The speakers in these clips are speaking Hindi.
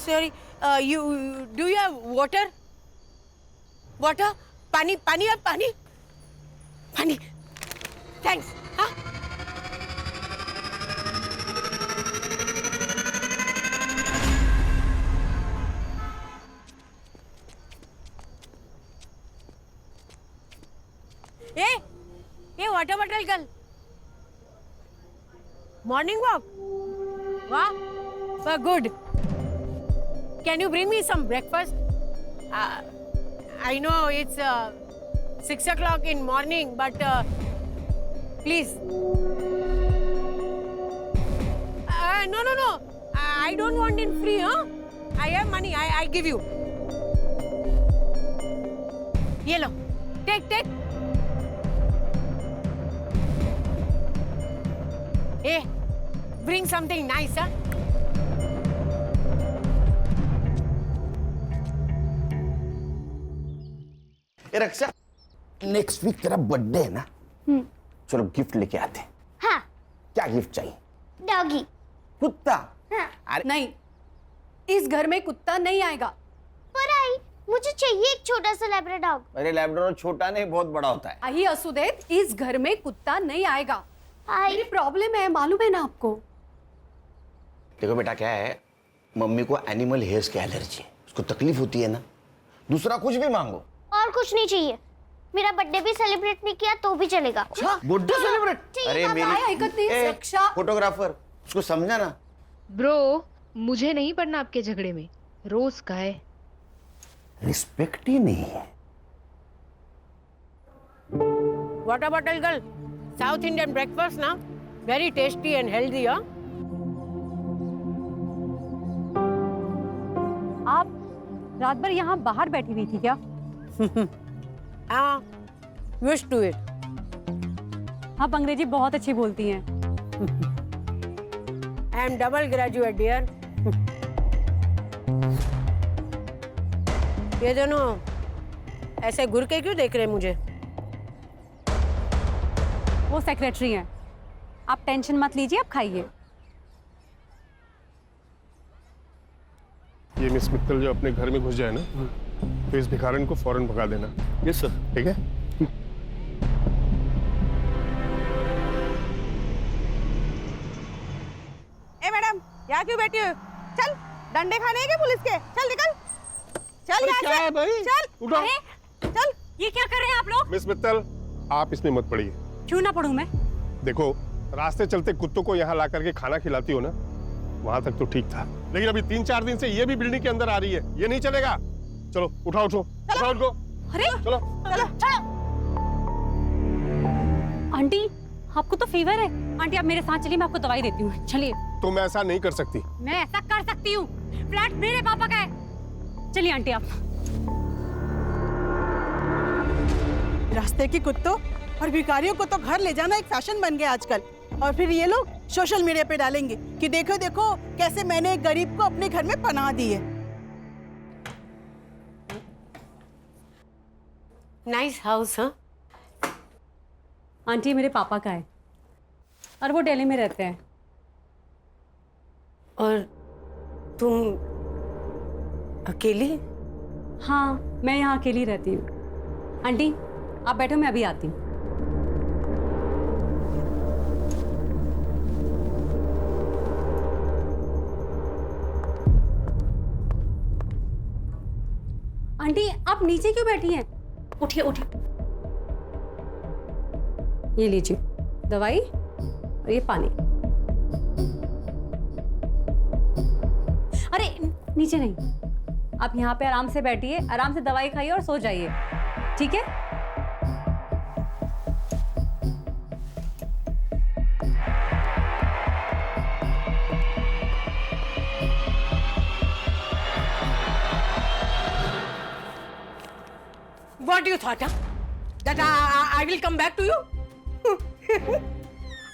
sorry. Do you have water? Water? पानी है पानी? पानी. Thanks. हाँ? ये water bottle girl. Morning walk. Wow. Good. Can you bring me some breakfast? I know it's 6 o'clock in morning, but please. No. I don't want it free, huh? I have money. I give you. ये लो. Take. Hey, bring something nice, huh? ए रक्षा, नेक्स्ट वीक तेरा बर्थडे है ना? चलो गिफ्ट लेके आते हैं। हाँ। क्या गिफ्ट चाहिए? डॉगी। कुत्ता? हाँ। अरे नहीं, इस घर में कुत्ता नहीं आएगा। पर आई, मुझे चाहिए एक छोटा सा लैब्राडोर डॉग। अरे लैब्राडोर छोटा नहीं, बहुत बड़ा होता है। आई असुदेव, इस घर में कुत्ता नहीं आएगा। आई। मेरी प्रॉब्लम है, मालूम है ना आपको? देखो बेटा, क्या है, मम्मी को एनिमल हेयर्स की एलर्जी है, उसको तकलीफ होती है ना। दूसरा कुछ भी मांगो। और कुछ नहीं चाहिए। मेरा बर्थडे भी सेलिब्रेट नहीं किया तो भी चलेगा। Birthday celebrate? अरे मेरी फोटोग्राफर, उसको समझा ना। ब्रो, मुझे नहीं पड़ना आपके झगड़े में। रोज का है। रिस्पेक्ट ही नहीं है। Water bottle girl. South Indian breakfast ना, very tasty and healthy, huh? आप रात भर यहाँ बाहर बैठी हुई थी क्या? हाँ, used to it. आप अंग्रेजी बहुत अच्छी बोलती हैं। I am double graduate, dear. ये दोनों ऐसे घूर के क्यों देख रहे हैं मुझे? वो सेक्रेटरी हैं। आप टेंशन मत लीजिए, आप खाइए। ये मिस मित्तल जो अपने घर में घुस जाए ना, तो इस भिखारन को फौरन भगा देना। Yes sir. ठीक है? ए मैडम, यहाँ क्यों बैठी हो? चल, डंडे खाने हैं क्या पुलिस के? चल निकल। चल यहाँ से। क्या है भाई? चल। उठो। चल। ये क्या कर रहे हैं आप लोग? मिस मित्तल, आप इसमें मत पड़िए। क्यों ना पढ़ूं मैं? देखो, रास्ते चलते कुत्तों को यहाँ ला करके खाना खिलाती हो ना, वहां तक तो ठीक था, लेकिन अभी 3-4 दिन से ये भी बिल्डिंग के अंदर आ रही है। ये नहीं चलेगा। चलो उठाओ उनको। अरे चलो। आंटी, आपको तो फीवर है। आंटी आप मेरे साथ चलिए, मैं आपको दवाई देती हूँ। चलिए। तुम ऐसा नहीं कर सकती। मैं ऐसा कर सकती हूँ। फ्लैट मेरे पापा का है। चलिए आंटी आप। रास्ते के कुत्तों और भिखारियों को तो घर ले जाना एक फैशन बन गया आजकल। और फिर ये लोग सोशल मीडिया पे डालेंगे कि देखो देखो कैसे मैंने एक गरीब को अपने घर में पनाह दी है। नाइस हाउस, हाँ? आंटी मेरे पापा का है और वो दिल्ली में रहते हैं। और तुम अकेली? हाँ, मैं यहाँ अकेली रहती हूँ। आंटी आप बैठो, मैं अभी आती हूँ। आंटी आप नीचे क्यों बैठी हैं? उठिए। ये लीजिए दवाई और ये पानी। अरे नीचे नहीं, आप यहाँ पे आराम से बैठिए, आराम से दवाई खाइए और सो जाइए, ठीक है? What do you thought, huh? That I will come back to you?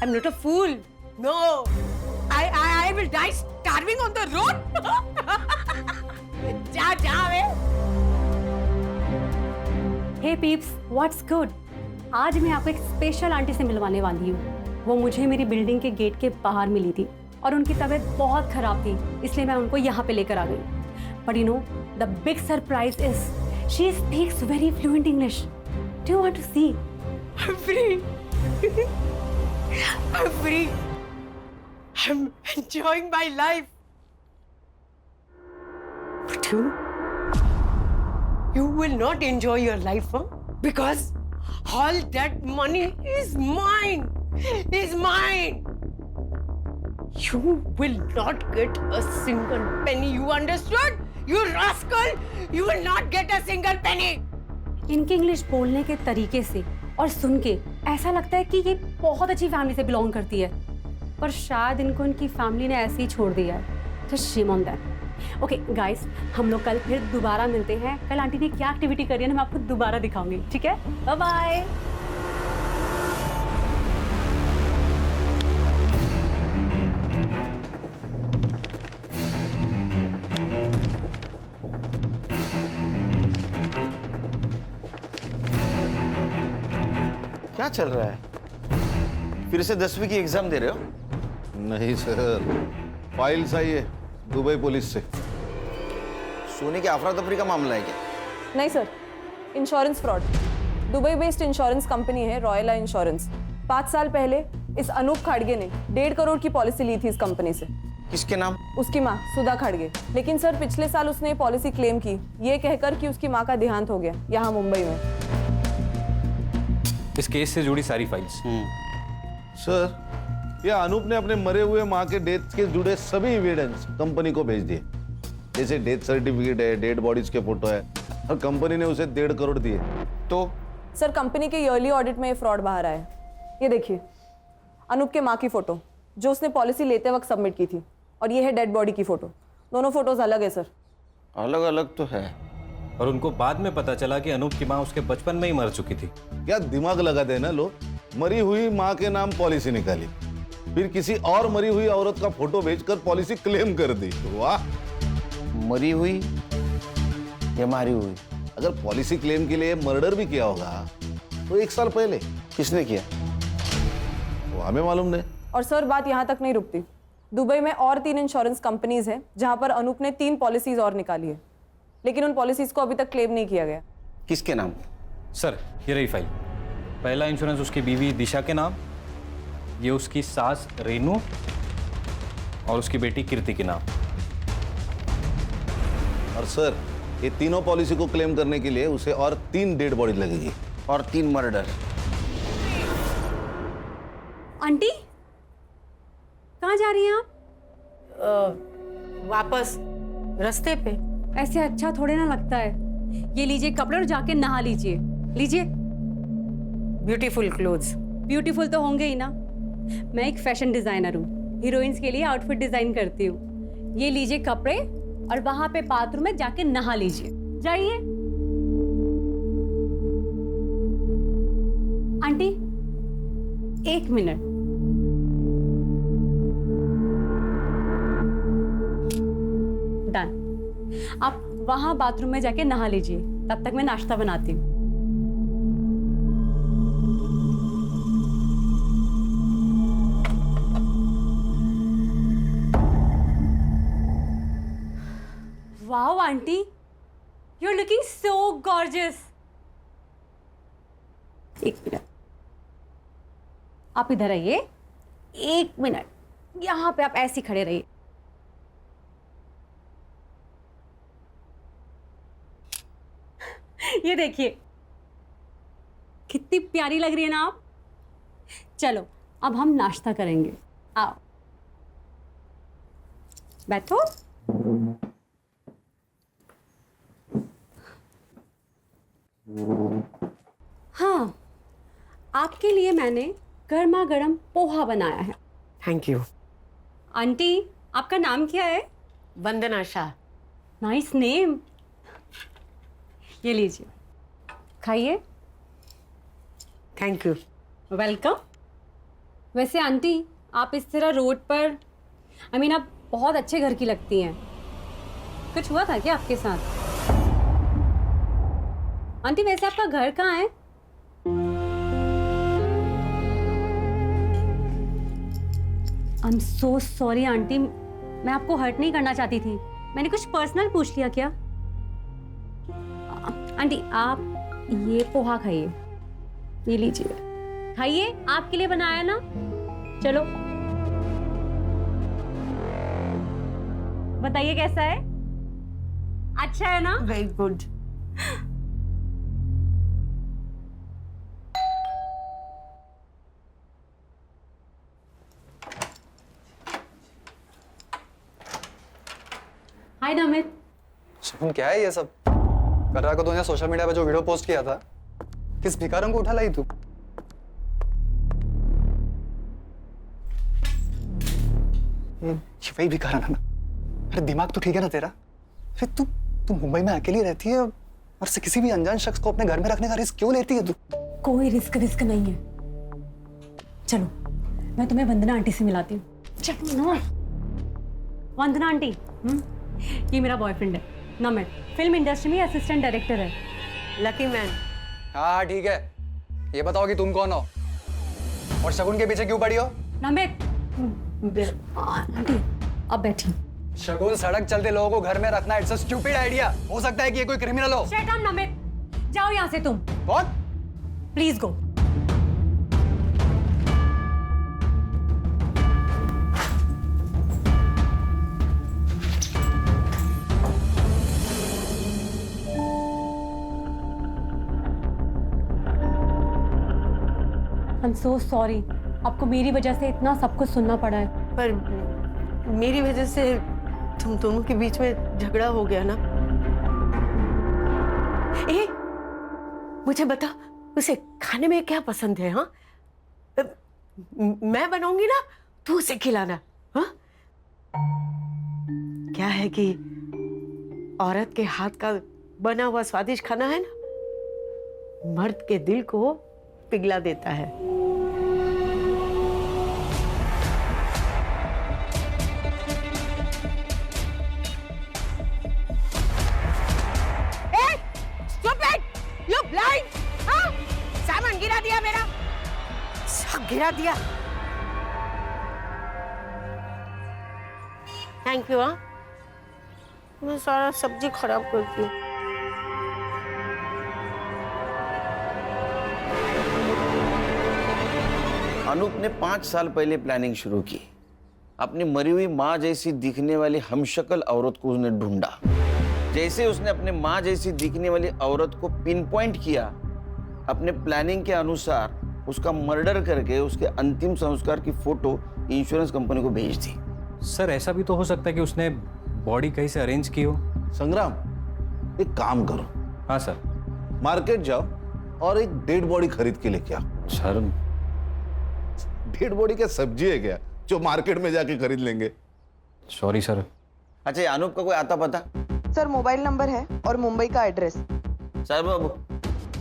I'm not a fool. No. I will die starving on the road. जा वे. Hey peeps, what's good? आज मैं आपको एक स्पेशल आंटी से मिलवाने वाली हूँ। वो मुझे मेरी बिल्डिंग के गेट के बाहर मिली थी और उनकी तबीयत बहुत खराब थी, इसलिए मैं उनको यहाँ पे लेकर आ गई। But you know, the big surprise is she speaks very fluent English. Do you want to see? I'm free. I'm free. I'm enjoying my life. But you will not enjoy your life, huh? Because all that money is mine. Is mine. You will not get a single penny. You understood? You rascal! You will not get a single penny. इनके इंग्लिश बोलने के तरीके से और सुन के ऐसा लगता है कि ये बहुत अच्छी फैमिली से बिलोंग करती है, पर शायद इनको इनकी फैमिली ने ऐसे ही छोड़ दिया है। तो shame on them. Okay guys, हम लोग कल फिर दोबारा मिलते हैं। कल आंटी ने क्या एक्टिविटी करी है ना मैं आपको दोबारा दिखाऊंगी, ठीक है? Bye bye. क्या चल रहा है? फिर से 10वीं की एग्जाम दे रहे हो? नहीं सर, फाइल्स आई है दुबई पुलिस से। सोने के अफरा तफरी का मामला है क्या? नहीं sir, insurance fraud. Dubai based insurance company है रॉयला इंश्योरेंस। 5 साल पहले इस अनूप खाड़गे ने 1.5 करोड़ की पॉलिसी ली थी इस कंपनी से। किसके नाम? उसकी माँ सुधा खाड़गे। लेकिन सर पिछले साल उसने पॉलिसी क्लेम की, ये कहकर कि उसकी माँ का देहांत हो गया यहाँ मुंबई में। इस केस से जुड़ी सारी फाइल्स। सर, ये अनूप ने अपने मरे हुए माँ के डेथ के जुड़े सभी एविडेंस कंपनी को भेज दिए, जैसे डेथ सर्टिफिकेट है, डेड बॉडीज के फोटो है, और कंपनी ने उसे 1.5 करोड़ दिए। तो सर कंपनी के ईयरली ऑडिट में ये फ्रॉड बाहर आया। ये देखिए, अनूप के माँ की फोटो जो उसने पॉलिसी लेते वक्त सबमिट की थी, और ये है डेड बॉडी की फोटो। दोनों फोटोज अलग है सर। अलग अलग तो है, और उनको बाद में पता चला कि अनूप की माँ उसके बचपन में ही मर चुकी थी। क्या दिमाग लगा देना लो, मरी हुई माँ के नाम पॉलिसी निकाली, फिर किसी और मरी हुई औरत का फोटो भेजकर पॉलिसी क्लेम कर दी। वाह! मरी हुई या मारी हुई? अगर पॉलिसी क्लेम के लिए मर्डर भी किया होगा तो 1 साल पहले। किसने किया? वो हमें मालूम नहीं। और सर बात यहाँ तक नहीं रुकती। दुबई में और 3 इंश्योरेंस कंपनीज हैं जहाँ पर अनूप ने 3 पॉलिसीज और निकाली है, लेकिन उन पॉलिसीज को अभी तक क्लेम नहीं किया गया। किसके नाम? सर ये रही फाइल। पहला इंश्योरेंस उसकी बीवी दिशा के नाम, ये उसकी सास रेनू और उसकी बेटी कीर्ति के नाम। और सर, ये तीनों पॉलिसी को क्लेम करने के लिए उसे और 3 डेड बॉडी लगेगी और 3 मर्डर। आंटी कहाँ जा रही हैं आप? वापस रास्ते पे। ऐसे अच्छा थोड़े ना लगता है। ये लीजिए कपड़े और जाके नहा लीजिए। लीजिए। Beautiful clothes. ब्यूटीफुल तो होंगे ही ना, मैं एक फैशन डिजाइनर हूँ, हीरोइंस के लिए आउटफिट डिजाइन करती हूँ। ये लीजिए कपड़े और वहां पे बाथरूम में जाके नहा लीजिए। जाइए। Aunty 1 minute. डन। आप वहां बाथरूम में जाके नहा लीजिए, तब तक मैं नाश्ता बनाती हूँ। Wow aunty, you are looking so gorgeous. 1 minute, आप इधर आइए। 1 मिनट, यहां पे आप ऐसे खड़े रहिए। ये देखिए कितनी प्यारी लग रही है ना आप। चलो अब हम नाश्ता करेंगे, आओ बैठो। हाँ, आपके लिए मैंने गर्मा गर्म पोहा बनाया है। Thank you. आंटी आपका नाम क्या है? वंदना शाह। Nice name. ये लीजिए, खाइए। Thank you. वेलकम। वैसे आंटी आप इस तरह रोड पर आप बहुत अच्छे घर की लगती हैं। कुछ हुआ था क्या आपके साथ? आंटी वैसे आपका घर कहाँ है? I am so sorry aunty, मैं आपको हर्ट नहीं करना चाहती थी, मैंने कुछ पर्सनल पूछ लिया क्या? आंटी आप ये पोहा खाइए, ये लीजिए, खाइए, आपके लिए बनाया ना। चलो बताइए कैसा है? अच्छा है ना? Very good. हाय नमित। सुन, क्या है ये सब? कल रात को तूने सोशल मीडिया पे जो वीडियो पोस्ट किया था, किस भिखारन को उठा लाई तू? ये वही भिखारन है ना? अरे दिमाग तो ठीक है ना तेरा? अरे तू मुंबई में अकेली रहती है और से किसी भी अनजान शख्स को अपने घर में रखने का रिस्क क्यों लेती है तू? कोई रिस्क नहीं है। चलो मैं तुम्हें वंदना आंटी से मिलाती हूँ। चलो ना। वंदना आंटी, ये मेरा बॉयफ्रेंड है नमित, फिल्म इंडस्ट्री में असिस्टेंट डायरेक्टर है। Lucky man. हाँ ठीक है, ये बताओ कि तुम कौन हो और शगुन के पीछे क्यों पड़ी हो? नमित आंटी अब बैठी। शगुन सड़क चलते लोगों को घर में रखना इट्स अ स्टूपिड आइडिया। हो सकता है कि ये कोई क्रिमिनल हो। शट अप नमित, जाओ यहाँ से तुम। कौन? Please go. I'm so sorry, आपको मेरी वजह से इतना सब कुछ सुनना पड़ा है। पर मेरी वजह से तुम दोनों के बीच में झगड़ा हो गया ना। ए, मुझे बता, उसे खाने में क्या पसंद है? हाँ, मैं बनाऊंगी ना, तू उसे खिलाना। हाँ, क्या है कि औरत के हाथ का बना हुआ स्वादिष्ट खाना है ना, मर्द के दिल को पिघला देता है। You blind? हाँ? सामान गिरा दिया मेरा, सब गिरा दिया। Thank you. हाँ, मैं सारा सब्जी खराब करती हूँ। अनूप ने 5 साल पहले प्लानिंग शुरू की। अपनी मरी हुई माँ जैसी दिखने वाली हमशक्ल औरत को उसने ढूंढा। जैसे उसने अपने माँ जैसी दिखने वाली औरत को पिन पॉइंट किया, अपने प्लानिंग के अनुसार उसका मर्डर करके उसके अंतिम संस्कार की फोटो इंश्योरेंस कंपनी को भेज दी। सर ऐसा भी तो हो सकता है कि उसने बॉडी कहीं से अरेंज की हो। संग्राम, एक काम करो। हाँ सर। मार्केट जाओ और एक डेड बॉडी खरीद के लेके आओ। सर डेड बॉडी क्या सब्जी है क्या जो मार्केट में जाके खरीद लेंगे? Sorry sir. अच्छा, ये अनूप का कोई आता पता? सर मोबाइल नंबर है और मुंबई का एड्रेस। साहब बाबू,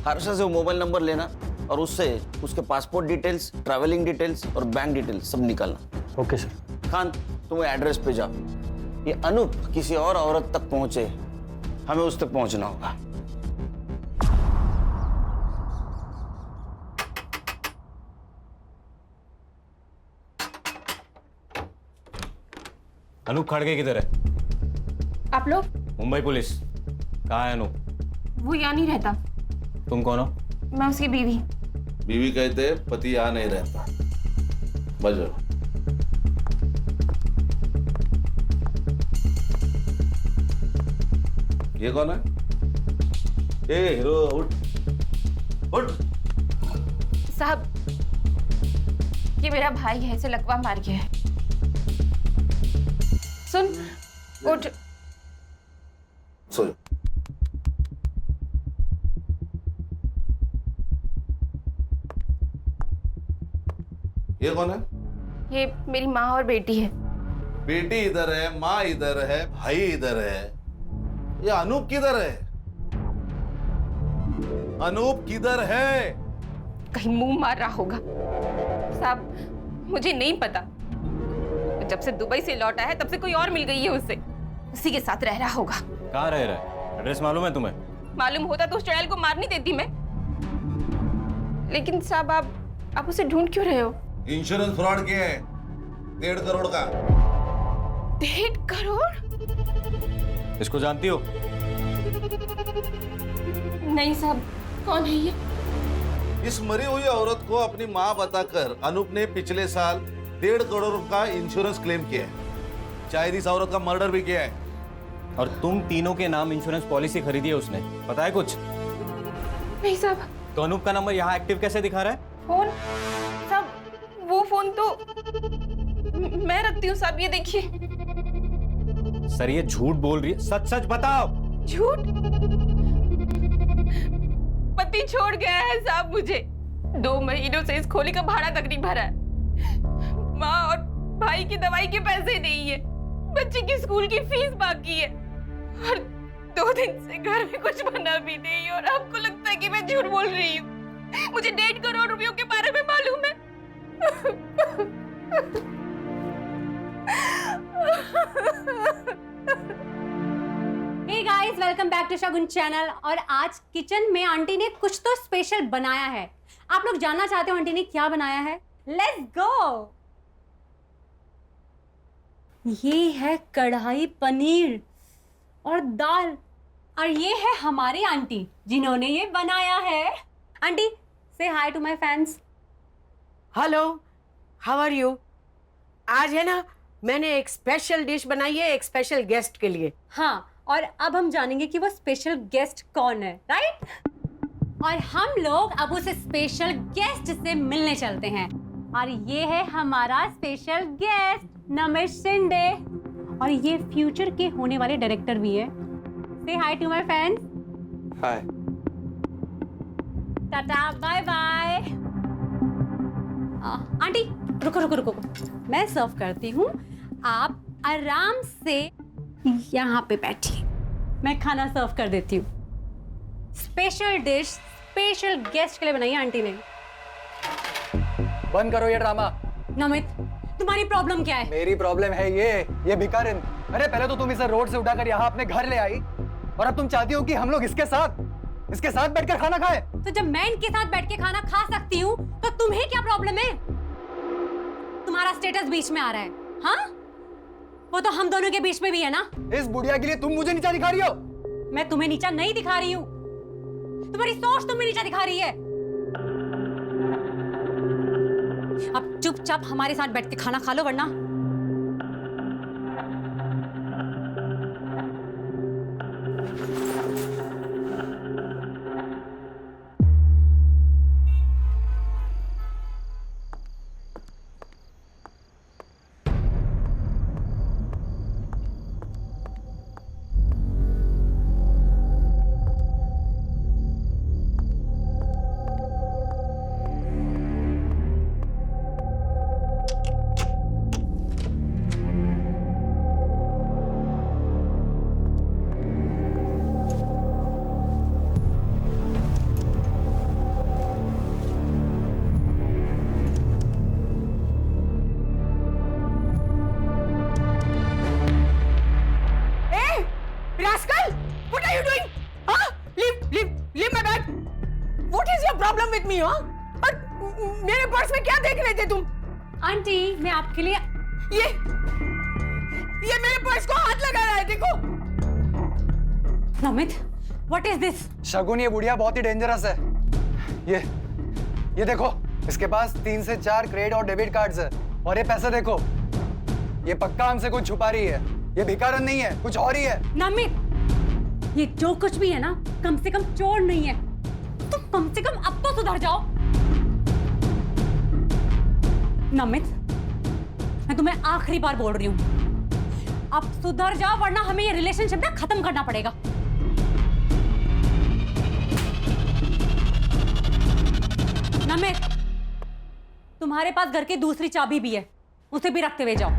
हर्षा से वो मोबाइल नंबर लेना और उससे उसके पासपोर्ट डिटेल्स, ट्रैवलिंग डिटेल्स और बैंक डिटेल्स सब निकालना। Okay sir. खान, तुम वो एड्रेस पे जाओ। ये अनूप किसी और औरत तक पहुंचे, हमें उस तक पहुंचना होगा। अनूप खड़गे किधर है? आप लोग? मुंबई पुलिस। कहाँ है अनूप? वो यहाँ नहीं रहता। तुम कौन हो? मैं उसकी बीवी। बीवी कहते पति यहाँ नहीं रहता। बजो। ये कौन है? ए हीरो, उठ उठ। साहब, ये मेरा भाई है, इसे लकवा मार गया है। सुन, उठ। सो ये कौन है? ये मेरी माँ और बेटी है। बेटी इधर है, माँ इधर है, भाई इधर है। ये अनूप किधर है? अनूप किधर है? कहीं मुंह मार रहा होगा। साहब, मुझे नहीं पता। जब से दुबई से लौटा है तब से कोई और मिल गई है उसे, उसी के साथ रह रहा होगा। कहाँ रह रहा है? एड्रेस मालूम है तुम्हें? मालूम होता तो उस चुड़ैल को मार नहीं देती मैं। लेकिन साहब, आप उसे ढूंढ क्यों रहे हो? इंश्योरेंस फ्रॉड किया है 1.5 करोड़ का। 1.5 करोड़? इसको जानती हो? नहीं साहब, कौन है ये? इस मरी हुई औरत को अपनी माँ बताकर अनूप ने पिछले साल 1.5 करोड़ का इंश्योरेंस क्लेम किया है। शायद इस औरत का मर्डर भी किया है। और तुम तीनों के नाम इंश्योरेंस पॉलिसी खरीदी है उसने, पता है कुछ? नहीं साहब। तो अनूप का नंबर यहाँ एक्टिव कैसे दिखा रहा है? फोन साहब, वो फोन तो मैं रखती हूँ साहब, ये देखिए। सर ये झूठ बोल रही है, सच सच बताओ। झूठ? पति छोड़ गया है साहब मुझे। 2 महीनों से इस खोली का भाड़ा तक नहीं भरा है। माँ और भाई की दवाई के पैसे नहीं है, बच्चे की स्कूल की फीस बाकी है, और 2 दिन से घर में कुछ बना भी नहीं। और आपको लगता है कि मैं झूठ बोल रही हूँ? मुझे 1.5 करोड़ रुपयों के बारे में मालूम है। Hey guys, welcome back to Shagun channel. और आज किचन में आंटी ने कुछ तो स्पेशल बनाया है। आप लोग जानना चाहते हो आंटी ने क्या बनाया है? Let's go. ये है कढ़ाई पनीर और दाल, और ये है हमारी आंटी जिन्होंने ये बनाया है। आंटी से hi to my fans. Hello, how are you? आज है ना, मैंने एक स्पेशल डिश बनाई है एक स्पेशल गेस्ट के लिए। हाँ, और अब हम जानेंगे कि वो स्पेशल गेस्ट कौन है, राइट? और हम लोग अब उस स्पेशल गेस्ट से मिलने चलते हैं। और ये है हमारा स्पेशल गेस्ट नमित शिंदे, और ये फ्यूचर के होने वाले डायरेक्टर भी है। से hi to my fans. Hi. टाटा, बाय बाय। आंटी रुको रुको रुको, मैं सर्व करती हूँ, आप आराम से यहाँ पे बैठिए, मैं खाना सर्व कर देती हूँ। स्पेशल डिश स्पेशल गेस्ट के लिए बनाई है आंटी ने। बंद करो ये ड्रामा। नमित, तुम्हारी प्रॉब्लम क्या है? मेरी प्रॉब्लम है ये भिखारिन। अरे पहले तो तुम इसे रोड से उठाकर यहाँ अपने घर ले आई, और अब तुम चाहती हो कि हम लोग इसके साथ बैठकर खाना खाएं। तो जब मैं इनके साथ बैठ के खाना खा सकती हूँ तो तुम्हें क्या प्रॉब्लम है? तुम्हारा स्टेटस बीच में आ रहा है, हाँ? वो तो हम दोनों के बीच में भी है ना। इस बुढ़िया के लिए तुम मुझे नीचा दिखा रही हो? मैं तुम्हें नीचा नहीं दिखा रही हूँ, तुम्हारी सोच तुम्हें नीचा दिखा रही है। अब चुपचाप हमारे साथ बैठ के खाना खा लो, वरना मेरे पर्स में क्या देख रहे थे तुम? आंटी, मैं आपके लिए ये मेरे पर्स को हाथ लगा रहा है, देखो। Namit, what is this? Shagun, ये बुढ़िया बहुत ही डेंजरस है। ये देखो, इसके पास 3 से 4 क्रेडिट और डेबिट कार्ड्स है, और ये पैसे देखो, ये पक्का हमसे कुछ छुपा रही है। ये भिखारन नहीं है, कुछ और ही है। नमित, ये जो कुछ भी है ना, कम से कम चोर नहीं है। तुम कम से कम अब तो सुधर जाओ। नमित, मैं तुम्हें आखिरी बार बोल रही हूँ, अब सुधर जाओ, वरना हमें ये रिलेशनशिप ना खत्म करना पड़ेगा। नमित, तुम्हारे पास घर की दूसरी चाबी भी है, उसे भी रखते हुए जाओ।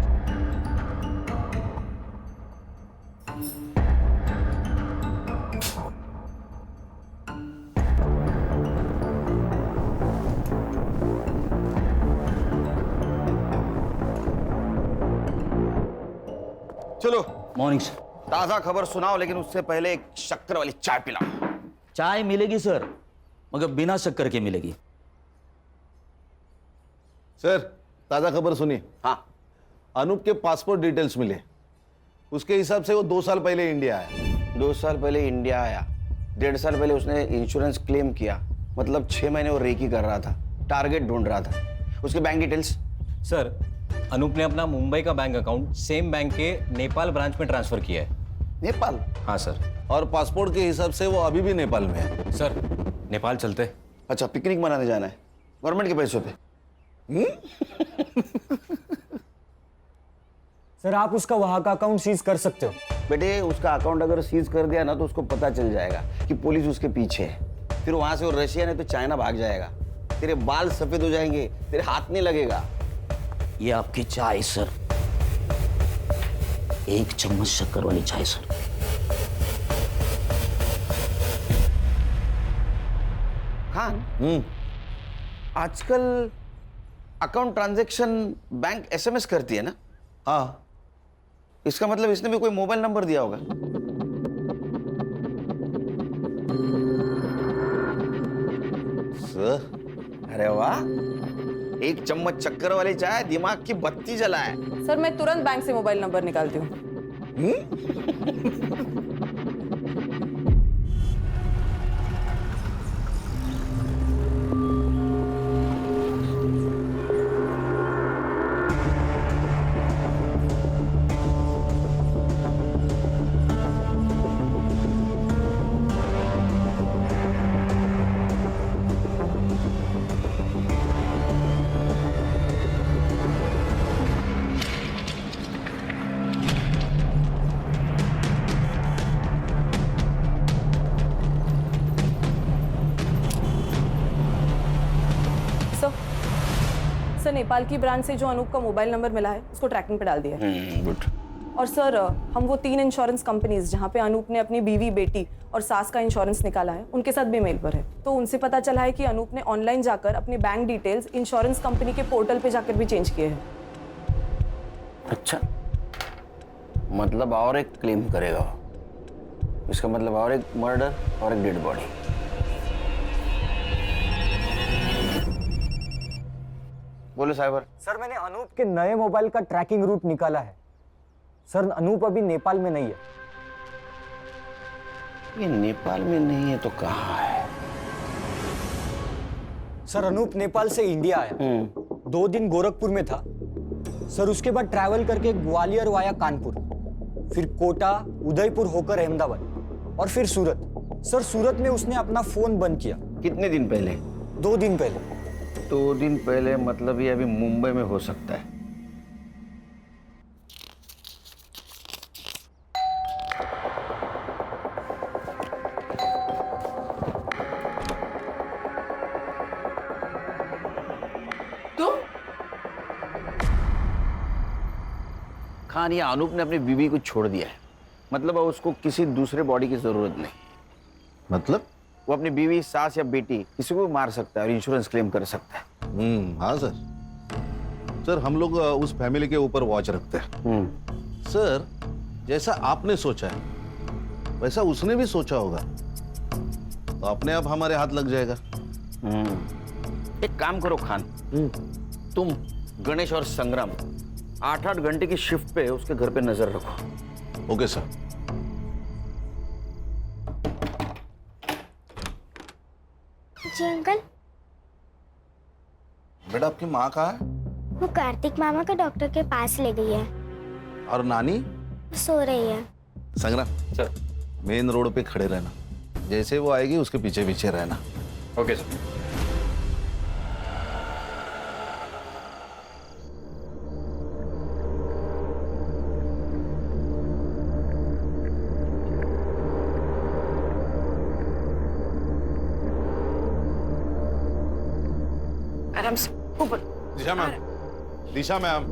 चलो, मॉर्निंग सर। ताजा खबर सुनाओ, लेकिन उससे पहले एक शक्कर वाली चाय पिलाओ। चाय मिलेगी सर, मगर बिना शक्कर के मिलेगी। सर, ताजा खबर सुनिए। हाँ, अनूप के पासपोर्ट डिटेल्स मिले। उसके हिसाब से वो 2 साल पहले इंडिया आया। 2 साल पहले इंडिया आया, 1.5 साल पहले उसने इंश्योरेंस क्लेम किया, मतलब 6 महीने वो रेकी कर रहा था, टारगेट ढूंढ रहा था। उसके बैंक डिटेल्स? सर, अनूप ने अपना मुंबई का बैंक अकाउंट सेम बैंक के नेपाल ब्रांच में ट्रांसफर किया है। नेपाल? हाँ सर। और पासपोर्ट के हिसाब से वो अभी भी नेपाल में है। सर, नेपाल चलते। अच्छा, पिकनिक मनाने जाना है गवर्नमेंट के पैसों पे? सर आप उसका वहां का अकाउंट सीज कर सकते हो। बेटे, उसका अकाउंट अगर सीज कर दिया ना तो उसको पता चल जाएगा कि पुलिस उसके पीछे है। फिर वहां से वो रशिया नहीं तो चाइना भाग जाएगा। तेरे बाल सफेद हो जाएंगे, तेरे हाथ नहीं लगेगा। ये आपकी चाय सर, 1 चम्मच शक्कर वाली चाय सर। हाँ, आजकल अकाउंट ट्रांजैक्शन बैंक एसएमएस करती है ना? हाँ, इसका मतलब इसने भी कोई मोबाइल नंबर दिया होगा। सर, अरे वाह, 1 चम्मच शक्कर वाली चाय दिमाग की बत्ती जलाए। सर मैं तुरंत बैंक से मोबाइल नंबर निकालती हूँ। सर नेपाल की ब्रांच से जो अनूप का मोबाइल नंबर मिला है उसको ट्रैकिंग पे डाल दिया है। गुड। और सर हम वो 3 इंश्योरेंस कंपनीज जहाँ पे अनूप ने अपनी बीवी, बेटी और सास का इंश्योरेंस निकाला है उनके साथ भी मेल पर है। तो उनसे पता चला है कि अनूप ने ऑनलाइन जाकर अपनी बैंक डिटेल्स इंश्योरेंस कंपनी के पोर्टल पे जाकर भी चेंज किए हैं। अच्छा, मतलब और एक क्लेम करेगा वो। इसका मतलब और एक मर्डर और एक डेड बॉडी। बोलो साइबर। सर मैंने अनूप के नए मोबाइल का ट्रैकिंग रूट निकाला है। सर अनूप अभी नेपाल में नहीं है। ये नेपाल में नहीं है तो कहाँ है? सर अनूप नेपाल से इंडिया आया, 2 दिन गोरखपुर में था सर। उसके बाद ट्रैवल करके ग्वालियर वाया कानपुर, फिर कोटा, उदयपुर होकर अहमदाबाद और फिर सूरत। सर सूरत में उसने अपना फोन बंद किया। कितने दिन पहले? 2 दिन पहले। 2 दिन पहले मतलब ये अभी मुंबई में हो सकता है। तुम? खान, ये अनूप ने अपनी बीवी को छोड़ दिया है, मतलब अब उसको किसी दूसरे बॉडी की जरूरत नहीं। मतलब? वो अपनी बीवी, सास या बेटी किसी को भी मार सकता है और इंश्योरेंस क्लेम कर सकता है। हाँ सर। सर हम लोग उस फैमिली के ऊपर वॉच रखते हैं। सर जैसा आपने सोचा है वैसा उसने भी सोचा होगा, तो अपने आप हमारे हाथ लग जाएगा। एक काम करो खान, तुम गणेश और संग्राम 8-8 घंटे की शिफ्ट पे उसके घर पे नजर रखो। Okay sir. जी अंकल। बेटा आपकी माँ कहाँ है? वो कार्तिक मामा को डॉक्टर के पास ले गई है। और नानी? सो रही है। संग्राम सर, मेन रोड पे खड़े रहना, जैसे वो आएगी उसके पीछे पीछे रहना। Okay sir. आराम से ऊपर। दिशा मैम, दिशा मैम।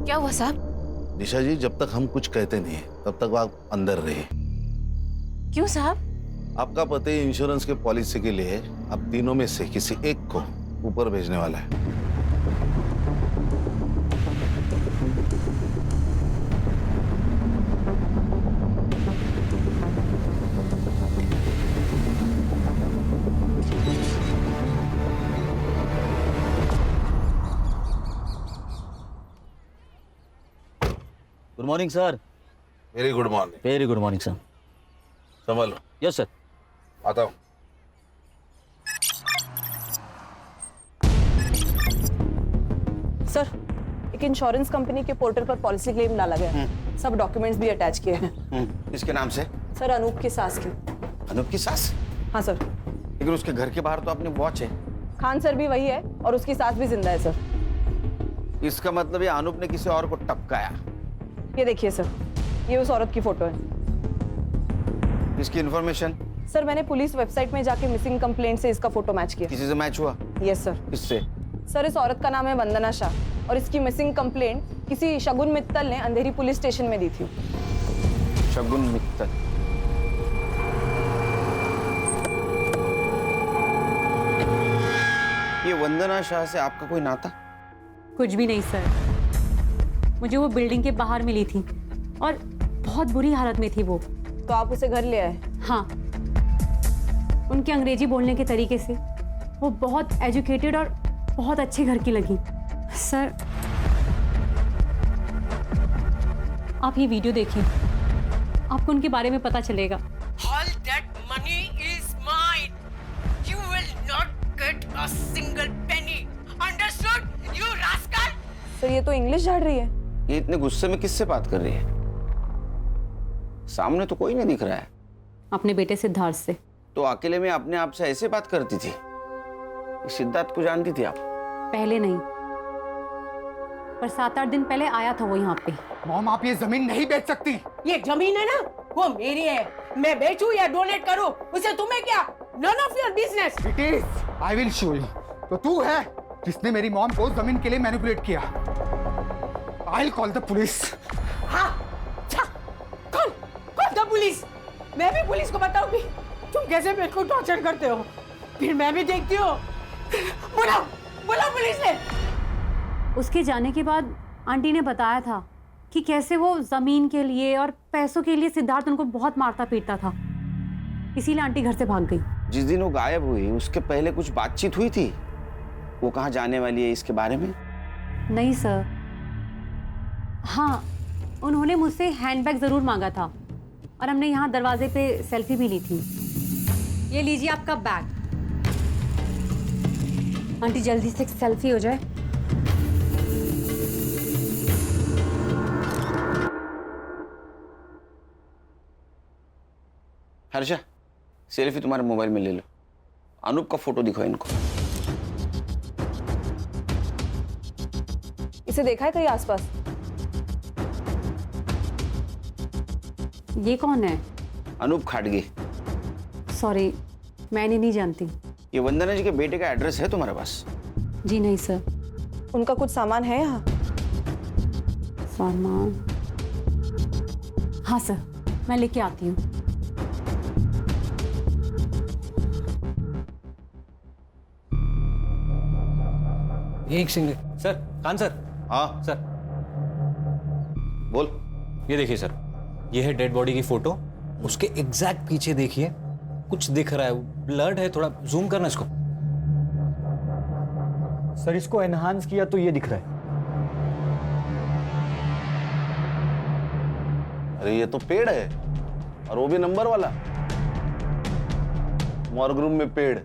क्या हुआ साहब? दिशा जी, जब तक हम कुछ कहते नहीं तब तक आप अंदर रहिए। क्यों साहब? आपका पति इंश्योरेंस के पॉलिसी के लिए अब तीनों में से किसी एक को ऊपर भेजने वाला है। Good morning sir. Very good morning. Very good morning sir. संभालो। Yes sir. आता हूँ। सर, एक इंश्योरेंस कंपनी के पोर्टल पर पॉलिसी क्लेम डाला गया है। सब डॉक्यूमेंट्स भी अटैच किए हैं। इसके नाम से? सर, अनूप की सास की। अनूप की सास? हाँ सर। लेकिन उसके घर के बाहर तो अपनी वॉच है। खान सर भी वही है और उसकी सास भी जिंदा है सर। इसका मतलब ये अनूप ने किसी और को टपकाया। ये देखिए सर, ये उस औरत की फोटो है। इसकी इंफॉर्मेशन? सर, मैंने पुलिस वेबसाइट में जाके मिसिंग कंप्लेंट से इसका फोटो मैच किया। किसी से मैच हुआ? Yes sir. किससे? सर, इस औरत का नाम है वंदना शाह और इसकी मिसिंग कंप्लेंट किसी शगुन मित्तल ने अंधेरी पुलिस स्टेशन में दी थी। शगुन मित्तल? ये वंदना शाह से आपका कोई नाता? कुछ भी नहीं सर, मुझे वो बिल्डिंग के बाहर मिली थी और बहुत बुरी हालत में थी वो। तो आप उसे घर ले आए? हाँ, उनके अंग्रेजी बोलने के तरीके से वो बहुत एजुकेटेड और बहुत अच्छे घर की लगी। सर, आप ये वीडियो देखिए, आपको उनके बारे में पता चलेगा। All that money is mine. You will not get a single penny. Understood, you rascal? Sir, ये तो इंग्लिश झाड़ रही है। ये इतने गुस्से में किससे बात कर रही है? सामने तो कोई नहीं दिख रहा है। अपने बेटे सिद्धार्थ से। तो अकेले में अपने आप से ऐसे बात करती थी? सिद्धार्थ को जानती थी आप? पहले नहीं, पर 7-8 दिन पहले आया था वो यहाँ पे। मॉम, आप ये जमीन नहीं बेच सकती। ये जमीन है ना, वो मेरी है। मैं बेचूं या डोनेट करूं, उसे तुम्हें क्या? None of your business. It is, I will show you. तो तू है जिसने मेरी मॉम को जमीन के लिए मैनिपुलेट किया। I will call the police. हाँ, कौन द पुलिस? मैं भी पुलिस को बताऊंगी तुम कैसे मेरे को टॉर्चर करते हो। फिर मैं भी देखती हूँ। बुलाओ पुलिस ने। उसके जाने के बाद आंटी ने बताया था कि कैसे वो जमीन के लिए और पैसों के लिए सिद्धार्थ उनको बहुत मारता पीटता था, इसीलिए आंटी घर से भाग गई। जिस दिन वो गायब हुई उसके पहले कुछ बातचीत हुई थी? वो कहाँ जाने वाली है इसके बारे में? नहीं सर। हाँ, उन्होंने मुझसे हैंडबैग जरूर मांगा था और हमने यहाँ दरवाजे पे सेल्फी भी ली थी। ये लीजिए आपका बैग। आंटी जल्दी से एक सेल्फी हो जाए। हर्षा, सेल्फी तुम्हारे मोबाइल में ले लो। अनूप का फोटो दिखाओ इनको। इसे देखा है कहीं आसपास? ये कौन है? अनूप खाटगे। सॉरी, मैंने नहीं जानती। ये वंदना जी के बेटे का एड्रेस है तुम्हारे पास? जी नहीं सर। उनका कुछ सामान है यहाँ? सामान? हाँ सर, मैं लेके आती हूँ। एक सेकंड सर। खान सर। हाँ सर, बोल। ये देखिए सर, ये है डेड बॉडी की फोटो। उसके एग्जैक्ट पीछे देखिए कुछ दिख रहा है, ब्लड है। थोड़ा जूम करना इसको। सर, इसको एनहांस किया तो ये दिख रहा है। अरे ये तो पेड़ है, और वो भी नंबर वाला। मॉर्ग रूम में पेड़।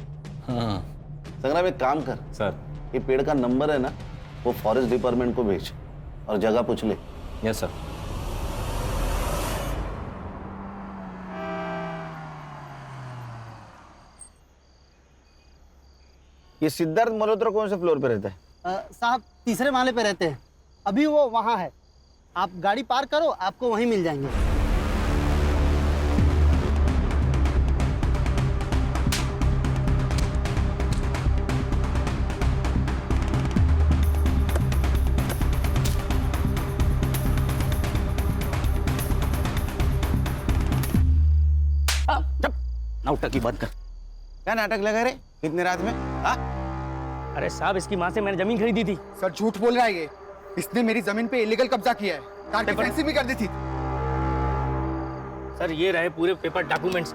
हाँ संग्राम, एक काम कर सर। ये पेड़ का नंबर है ना, वो फॉरेस्ट डिपार्टमेंट को भेज और जगह पूछ ले। Yes sir. ये सिद्धार्थ मल्होत्रा कौन से फ्लोर पे रहता है? साहब, तीसरे माले पे रहते हैं। अभी वो वहाँ है। आप गाड़ी पार करो, आपको वहीं मिल जाएंगे। नाटक की बात कर। क्या नाटक लगा रहे इतने रात में? हाँ? अरे साहब, इसकी माँ से मैंने जमीन खरीदी थी। सर, झूठ बोल रहा है ये। इसने मेरी जमीन पे इलीगल कब्जा किया है। कार की फैंसी भी कर दी थी। सर, ये रहे पूरे paper documents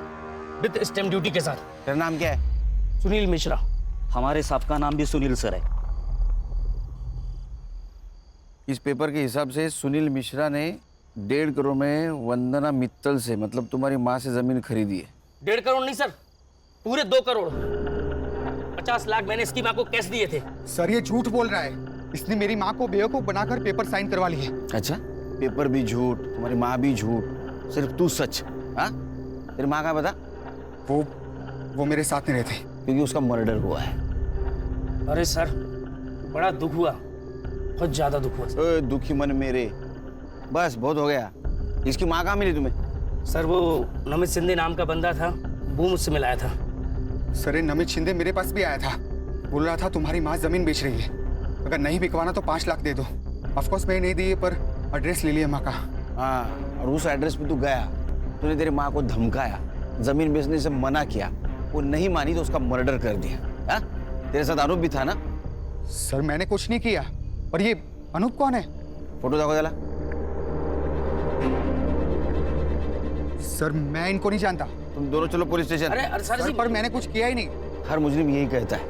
with stamp duty के साथ। तेरा नाम क्या है? सुनील मिश्रा। हमारे साहब का नाम भी सुनील सर है। इस पेपर के हिसाब से सुनील मिश्रा ने 1.5 करोड़ में वंदना मित्तल से, मतलब तुम्हारी माँ से जमीन खरीदी है। 1.5 करोड़ नहीं सर, पूरे 2 करोड़। 50 लाख मैंने इसकी माँ को कैश दिए थे। सर ये झूठ बोल रहा है, इसने मेरी माँ को बेवकूफ बनाकर पेपर साइन करवा लिए। अच्छा, पेपर भी झूठ, तुम्हारी माँ भी झूठ, सिर्फ तू सच। हाँ, तेरी माँ का बता। वो मेरे साथ नहीं रहते क्योंकि उसका मर्डर हुआ है। अरे सर, बड़ा दुख हुआ, बहुत ज्यादा दुख हुआ। ओए दुखी मन मेरे, बस बहुत हो गया। इसकी माँ कहाँ मिली तुम्हें? सर वो नमित शिंदे नाम का बंदा था, वो मुझसे मिलाया था। सर ये नमित शिंदे मेरे पास भी आया था, बोल रहा था तुम्हारी माँ जमीन बेच रही है, अगर नहीं बिकवाना तो 5 लाख दे दो। ऑफकोर्स मैंने नहीं दिए, पर एड्रेस ले लिया माँ का। हाँ, और उस एड्रेस पे तू गया, तूने तेरी माँ को धमकाया, जमीन बेचने से मना किया, वो नहीं मानी तो उसका मर्डर कर दिया। हाँ, तेरे साथ आरोप भी था ना? सर मैंने कुछ नहीं किया। और ये अनूप कौन है? फोटो देखो जरा। सर मैं इनको नहीं जानता। तुम दोनों चलो पुलिस स्टेशन। अरे सर पर मैंने कुछ किया ही नहीं। हर मुजरिम यही कहता है।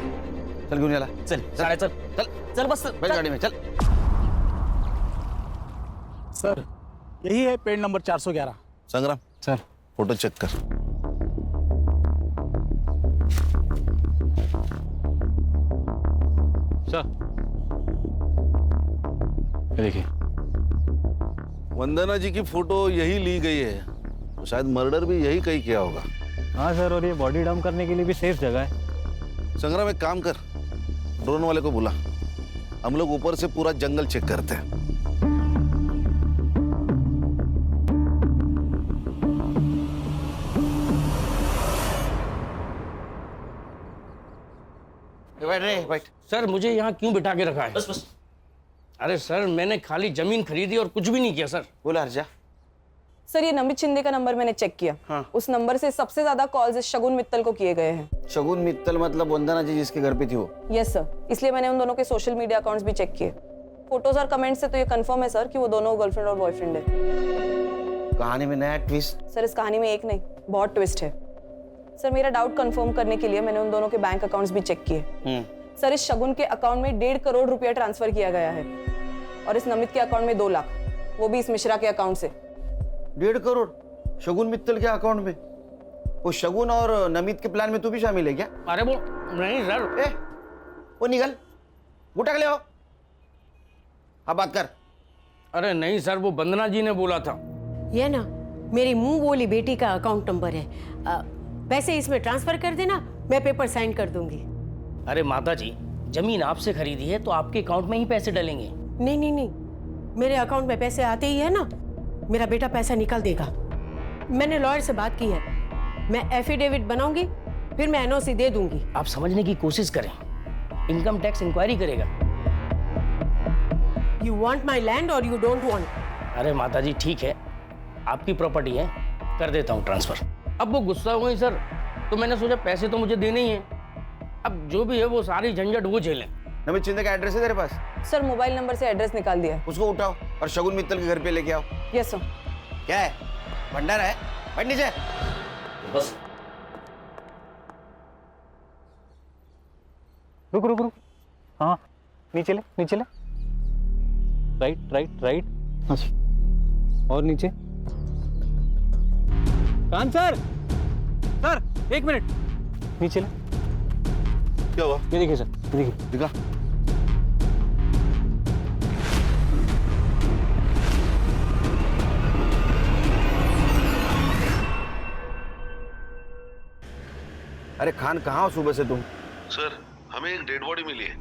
चल क्यों नहीं चला? चल साढ़े चल चल चल बस बैठ गाड़ी में चल। सर यही है पेड़ नंबर 411। संग्राम सर फोटो चेक कर। सर देखिए, वंदना जी की फोटो यही ली गई है, तो शायद मर्डर भी यही कहीं किया होगा। हाँ सर, और ये बॉडी डंप करने के लिए भी सेफ जगह है। संग्राम एक काम कर, ड्रोन वाले को बुला, हम लोग ऊपर से पूरा जंगल चेक करते हैं। बैठ रे, बैठ। सर मुझे यहाँ क्यों बिठा के रखा है? बस बस। अरे सर मैंने खाली जमीन खरीदी और कुछ भी नहीं किया सर। बोला हर्षा। सर ये नमित शिंदे का नंबर मैंने चेक किया। हाँ। उस नंबर से सबसे ज्यादा कॉल्स शगुन मित्तल को किए गए हैं। शगुन मित्तल मतलब वंदना जी जिसके घर पे थी वो? यस सर, इसलिए मैंने उन दोनों के सोशल मीडिया अकाउंट्स भी चेक किए। फोटोज और कमेंट से तो ये कंफर्म है सर कि वो दोनों गर्लफ्रेंड और बॉयफ्रेंड है। कहानी में नया ट्विस्ट। सर इस कहानी में एक नहीं, बहुत ट्विस्ट है। सर मेरा डाउट कंफर्म करने के लिए मैंने उन दोनों के बैंक अकाउंट्स भी चेक किए। सर इस शगुन के अकाउंट में 1.5 करोड़ रुपया ट्रांसफर किया गया है, और इस नमित के अकाउंट में 2 लाख, वो भी इस मिश्रा के अकाउंट से। 1.5 करोड़ शगुन मित्तल के अकाउंट में? वो शगुन और नमित के प्लान में तू भी शामिल है क्या? अरे वो नहीं सर। वो निकल, उठा के ले आओ, अब बात कर। अरे नहीं सर, वो वंदना जी ने बोला था। ये ना मेरी मुंह बोली बेटी का अकाउंट नंबर है, पैसे इसमें ट्रांसफर कर देना, मैं पेपर साइन कर दूंगी। अरे माता जी, जमीन आपसे खरीदी है तो आपके अकाउंट में ही पैसे डलेंगे। नहीं नहीं नहीं, मेरे अकाउंट में पैसे आते ही है ना, मेरा बेटा पैसा निकाल देगा। मैंने लॉयर से बात की है, मैं एफिडेविट बनाऊंगी, फिर मैं एनओसी दे दूंगी। आप समझने की कोशिश करें, इनकम टैक्स इंक्वायरी करेगा। यू वांट माई लैंड और यू डोंट वांट? अरे माता जी ठीक है, आपकी प्रॉपर्टी है, कर देता हूँ ट्रांसफर। अब वो गुस्सा हो गई सर, तो मैंने सोचा पैसे तो मुझे देने ही हैं, अब जो भी है वो सारी झंझट वो झेलें। नमित शिंदे का एड्रेस है तेरे पास? सर मोबाइल नंबर से एड्रेस निकाल दिया है। उसको उठाओ और शगुन मित्तल के घर पे लेके आओ। Yes sir. क्या है, भंडारा है? बैठ नीचे। बस रुक रुक रुक, हाँ नीचे ले, नीचे ले, राइट राइट राइट, और नीचे। कान सर, सर 1 मिनट, नीचे ले। क्या हुआ? ये देखिए सर, ये देखिए। दिखा। अरे खान कहाँ हो सुबह से तुम? सर हमें एक डेड बॉडी मिली है।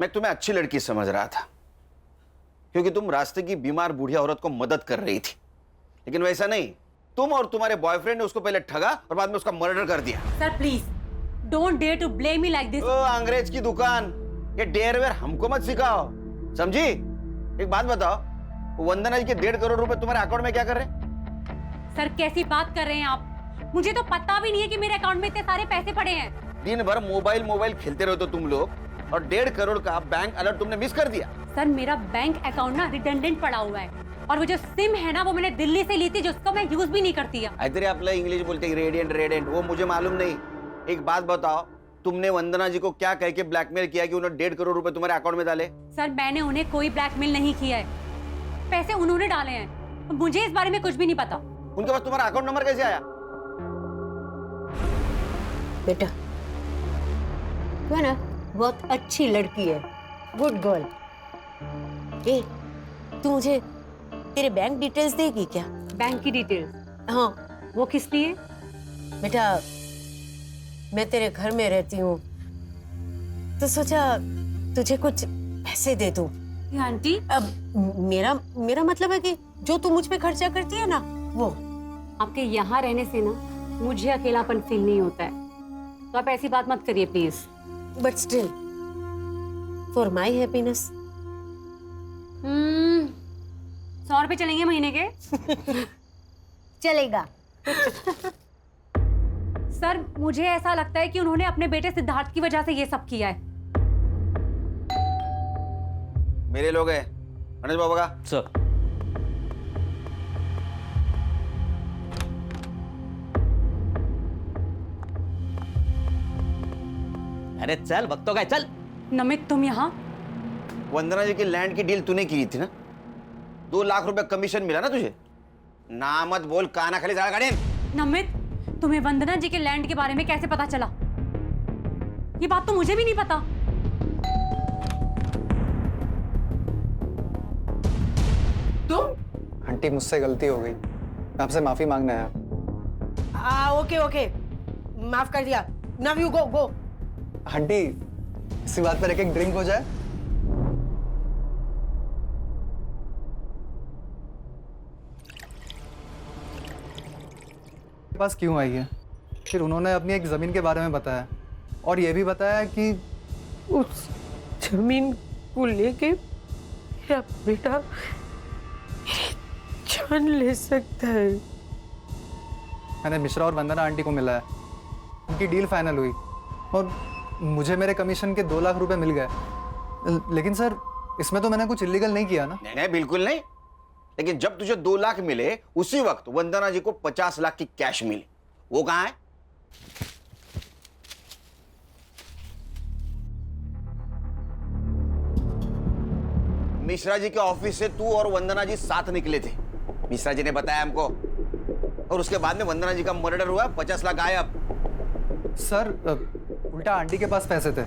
मैं तुम्हें अच्छी लड़की समझ रहा था, क्योंकि तुम रास्ते की बीमार बूढ़ी औरत को मदद कर रही थी, लेकिन वैसा नहीं, तुम और तुम्हारे बॉयफ्रेंड ने उसको पहले ठगा और बाद में उसका मर्डर कर दिया। Sir please don't dare to blame me like this. ओ अंग्रेज की दुकान, ये डेयरवेयर हमको मत सिखाओ, समझी? एक बात बताओ, वंदना जी के 1.5 करोड़ रुपए तुम्हारे अकाउंट में क्या कर रहे हैं? सर कैसी बात कर रहे हैं आप? मुझे तो पता भी नहीं है कि मेरे अकाउंट में इतने सारे पैसे पड़े हैं। दिन भर मोबाइल खेलते रहते हो तुम लोग, और 1.5 करोड़ का बैंक अलर्ट तुमने मिस कर दिया। सर मेरा बैंक अकाउंट ना रिडंडेंट पड़ा हुआ है, और वो जो सिम है ना वो मैंने दिल्ली से ली थी, जिसको मैं यूज भी नहीं करती है। इधर आपला इंग्लिश बोलते रेडियंट रेडियंट, वो मुझे मालूम नहीं। एक बात बताओ, तुमने वंदना जी को क्या कह के ब्लैकमेल किया कि उन्होंने 1.5 करोड़ रुपए तुम्हारे अकाउंट में डाले? सर मैंने उन्हें कोई ब्लैकमेल नहीं किया है, पैसे उन्होंने डाले हैं, मुझे इस बारे में कुछ भी नहीं पता। उनके पास तुम्हारा अकाउंट नंबर कैसे आया? बेटा तू है ना बहुत अच्छी लड़की है, गुड गर्ल। ए तू मुझे तेरे बैंक डिटेल्स देगी क्या? बैंक की डिटेल्स? हाँ। वो किस लिए? बेटा मैं तेरे घर में रहती हूँ तो सोचा तुझे कुछ पैसे दे दूं। आंटी अब मेरा मतलब है कि जो तू मुझ पे खर्चा करती है ना वो। आपके यहाँ रहने से ना मुझे अकेलापन फील नहीं होता है, तो आप ऐसी बात मत करिए please. But still for my happiness. 100 रुपए चलेंगे महीने के? चलेगा। सर मुझे ऐसा लगता है कि उन्होंने अपने बेटे सिद्धार्थ की वजह से ये सब किया है। मेरे लोग हैं मनोज बाबा का। सर अरे चल वक्त तो गए, चल। नमित तुम यहाँ? वंदना जी की लैंड की डील तूने की थी ना, 2 लाख रुपए कमीशन मिला ना तुझे? ना मत बोल, काना खाली जा गाड़ी। नमित तुम्हें वंदना जी के लैंड के बारे में कैसे पता चला? ये बात तो मुझे भी नहीं पता। तुम? आंटी मुझसे गलती हो गई, आपसे माफी मांगना है। ओके ओके माफ कर दिया। Now you go. आंटी इसी बात पर एक ड्रिंक हो जाए। पास क्यों आई है? फिर उन्होंने अपनी एक जमीन के बारे में बताया और ये भी बताया कि उस जमीन को लेके मेरा बेटा जान ले सकता है। मैंने मिश्रा और वंदना आंटी को मिला है, उनकी डील फाइनल हुई और मुझे मेरे कमीशन के 2 लाख रुपए मिल गए। लेकिन सर इसमें तो मैंने कुछ इलीगल नहीं किया ना? नहीं बिल्कुल नहीं, लेकिन जब तुझे 2 लाख मिले उसी वक्त वंदना जी को 50 लाख की कैश मिली, वो कहां है? मिश्रा जी के ऑफिस से तू और वंदना जी साथ निकले थे, मिश्रा जी ने बताया हमको, और उसके बाद में वंदना जी का मर्डर हुआ, 50 लाख गायब। सर उल्टा आंटी के पास पैसे थे,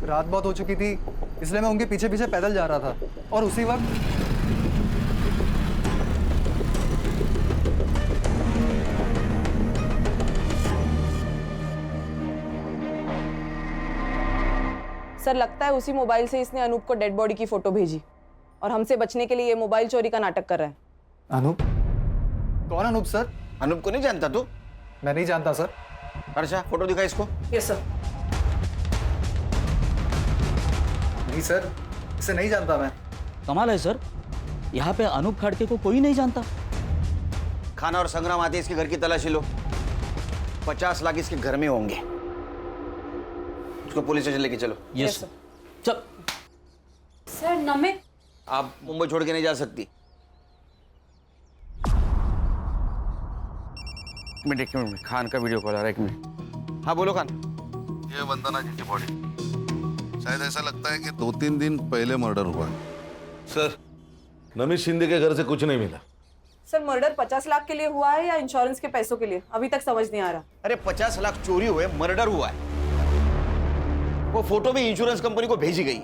रात बहुत हो चुकी थी इसलिए मैं उनके पीछे पीछे पैदल जा रहा था और उसी वक्त सर लगता है उसी मोबाइल से इसने अनूप को डेड बॉडी की फोटो भेजी और हमसे बचने के लिए ये मोबाइल चोरी का नाटक कर रहा है। अनूप? कौन अनूप सर? अनूप को नहीं जानता तू? मैं नहीं जानता सर। अच्छा फोटो दिखा इसको। Yes sir. नहीं सर, इसे नहीं जानता मैं। कमाल है सर, यहाँ पे अनूप खड़के को कोई नहीं जानता। खाना और संग्राम आते इसके घर की तलाशी लो, 50 लाख इसके घर में होंगे। उसको पुलिस स्टेशन लेके चलो। Yes sir. चल। सर नमित आप मुंबई छोड़ के नहीं जा सकती। एक मिनट खान का वीडियो कॉल आ रहा है, 1 मिनट। हाँ बोलो खान। ये वंदना जी की बॉडी, शायद ऐसा लगता है कि 2-3 दिन पहले मर्डर हुआ है। सर नमित शिंदे के घर से कुछ नहीं मिला। सर मर्डर 50 लाख के लिए हुआ है या इंश्योरेंस के पैसों के लिए, अभी तक समझ नहीं आ रहा। अरे 50 लाख चोरी हुए, मर्डर हुआ है। वो फोटो भी इंश्योरेंस कंपनी को भेजी गई,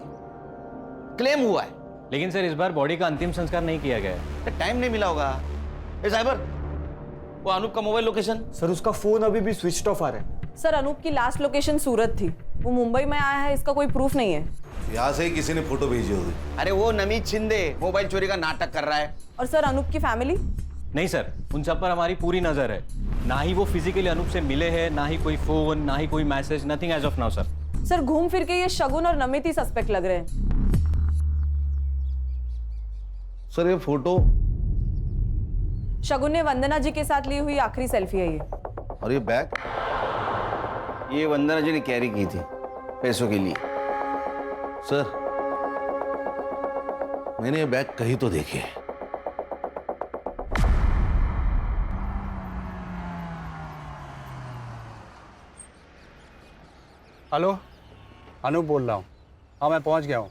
क्लेम हुआ है। लेकिन सर इस बार बॉडी का अंतिम संस्कार नहीं किया गया है। टाइम नहीं मिला होगा। साइबर वो अनूप का मोबाइल लोकेशन? सर उसका फोन अभी भी स्विच ऑफ आ रहा है। सर अनूप की लास्ट लोकेशन सूरत थी, वो मुंबई में आया है इसका कोई प्रूफ नहीं है। यहाँ से ही किसी ने फोटो भेजी होगी। अरे वो नमित शिंदे मोबाइल चोरी का नाटक कर रहा है। और सर अनूप की फैमिली? नहीं सर, उन सब पर हमारी पूरी नजर है। ना ही वो फिजिकली अनूप से मिले हैं, ना ही कोई फोन, ना ही कोई message, nothing as of now sir. Sir घूम फिर के ये शगुन और नमित ही सस्पेक्ट लग रहे हैं। सर ये फोटो शगुन ने वंदना जी के साथ ली हुई आखिरी सेल्फी है ये। और ये बैग? ये वंदना जी ने कैरी की थी पैसों के लिए। सर मैंने ये बैग कहीं तो देखे है। हेलो, अनूप बोल रहा हूँ। हाँ, मैं पहुँच गया हूँ।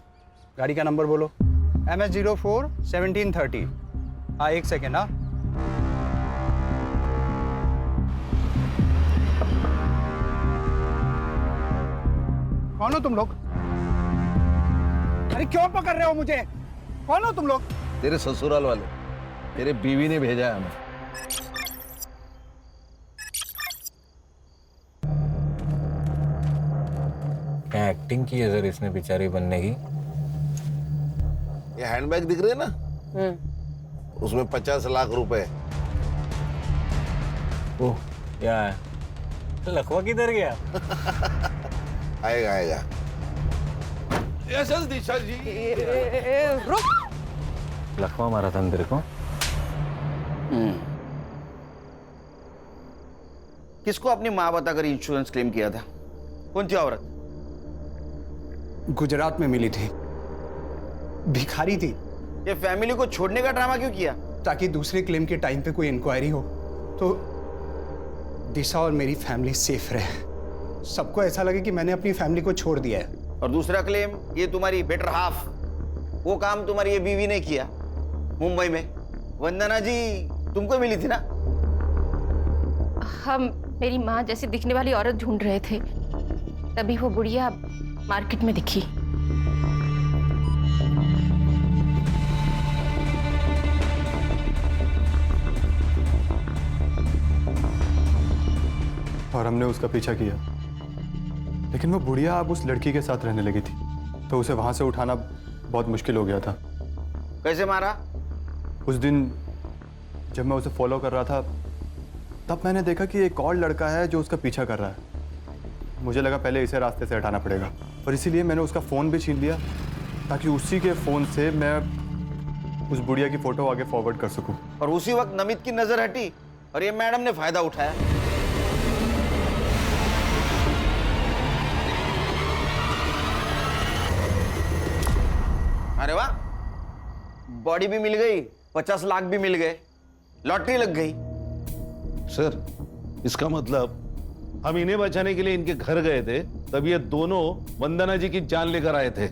गाड़ी का नंबर बोलो। MS04 1730। हाँ, 1 सेकेंड। हाँ, कौन हो तुम लोग? अरे क्यों पकड़ रहे हो मुझे? कौन हो तुम लोग? तेरे ससुराल वाले, तेरे बीवी ने भेजा है हमें। क्या एक्टिंग की है सर इसने बेचारी बनने की। ये हैंडबैग दिख रहे हैं ना, उसमें 50 लाख रुपए। ओह, क्या है? लखवा किधर गया? आएगा आएगा। यस दिशा जी। लखवा मारा था तेरे को? किसको अपनी माँ बताकर इंश्योरेंस क्लेम किया था? कौन थी औरत? गुजरात में मिली थी, भिखारी थी। ये फैमिली को छोड़ने का ड्रामा क्यों किया? ताकि दूसरे क्लेम के टाइम पे कोई इंक्वायरी हो तो दिशा और मेरी फैमिली सेफ रहे। सबको ऐसा लगे कि मैंने अपनी फैमिली को छोड़ दिया है। और दूसरा क्लेम, ये तुम्हारी बेटर हाफ, वो काम तुम्हारी ये बीवी ने किया मुंबई में। वंदना जी तुमको मिली थी ना? हम मेरी माँ जैसी दिखने वाली औरत ढूंढ रहे थे, तभी वो बुढ़िया मार्केट में दिखी। और हमने उसका पीछा किया, लेकिन वो बुढ़िया अब उस लड़की के साथ रहने लगी थी, तो उसे वहां से उठाना बहुत मुश्किल हो गया था। कैसे मारा? उस दिन जब मैं उसे फॉलो कर रहा था, तब मैंने देखा कि एक और लड़का है जो उसका पीछा कर रहा है। मुझे लगा पहले इसे रास्ते से हटाना पड़ेगा, और इसीलिए मैंने उसका फ़ोन भी छीन लिया, ताकि उसी के फ़ोन से मैं उस बुढ़िया की फ़ोटो आगे फॉरवर्ड कर सकूं। और उसी वक्त नमित की नजर हटी और ये मैडम ने फायदा उठाया। अरे वाह, बॉडी भी मिल गई, 50 लाख भी मिल गए, लॉटरी लग गई। सर, इसका मतलब हम इन्हें बचाने के लिए इनके घर गए थे, तब ये दोनों वंदना जी की जान लेकर आए थे।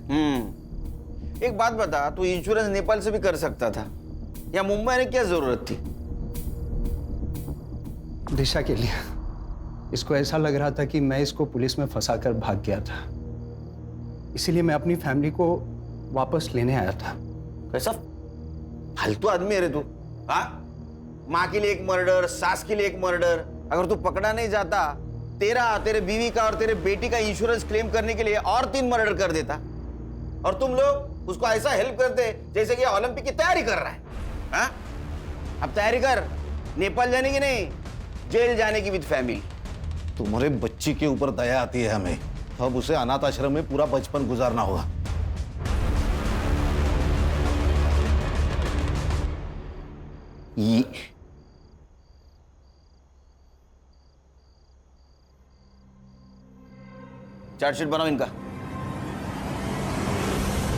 एक बात बता, तू इंश्योरेंस नेपाल से भी कर सकता था, या मुंबई में क्या जरूरत थी? दिशा के लिए। इसको ऐसा लग रहा था कि मैं इसको पुलिस में फंसाकर भाग गया था, इसीलिए मैं अपनी फैमिली को वापस लेने आया था। कैसा फालतू आदमी है रे तू? हाँ, माँ के लिए एक मर्डर, सास के लिए एक मर्डर। अगर तू पकड़ा नहीं जाता, तेरे बीवी का और तेरे बेटी का इंश्योरेंस क्लेम करने के लिए और 3 मर्डर कर देता, और तुम लोग उसको ऐसा हेल्प करते जैसे कि ओलंपिक की तैयारी कर रहा है। हाँ? अब तैयारी कर, नेपाल जाने की नहीं, जेल जाने की विद फैमिली। तुम्हारे बच्ची के ऊपर दया आती है हमें, अब उसे अनाथ आश्रम में पूरा बचपन गुजारना होगा। ये चार्जशीट बनाओ इनका।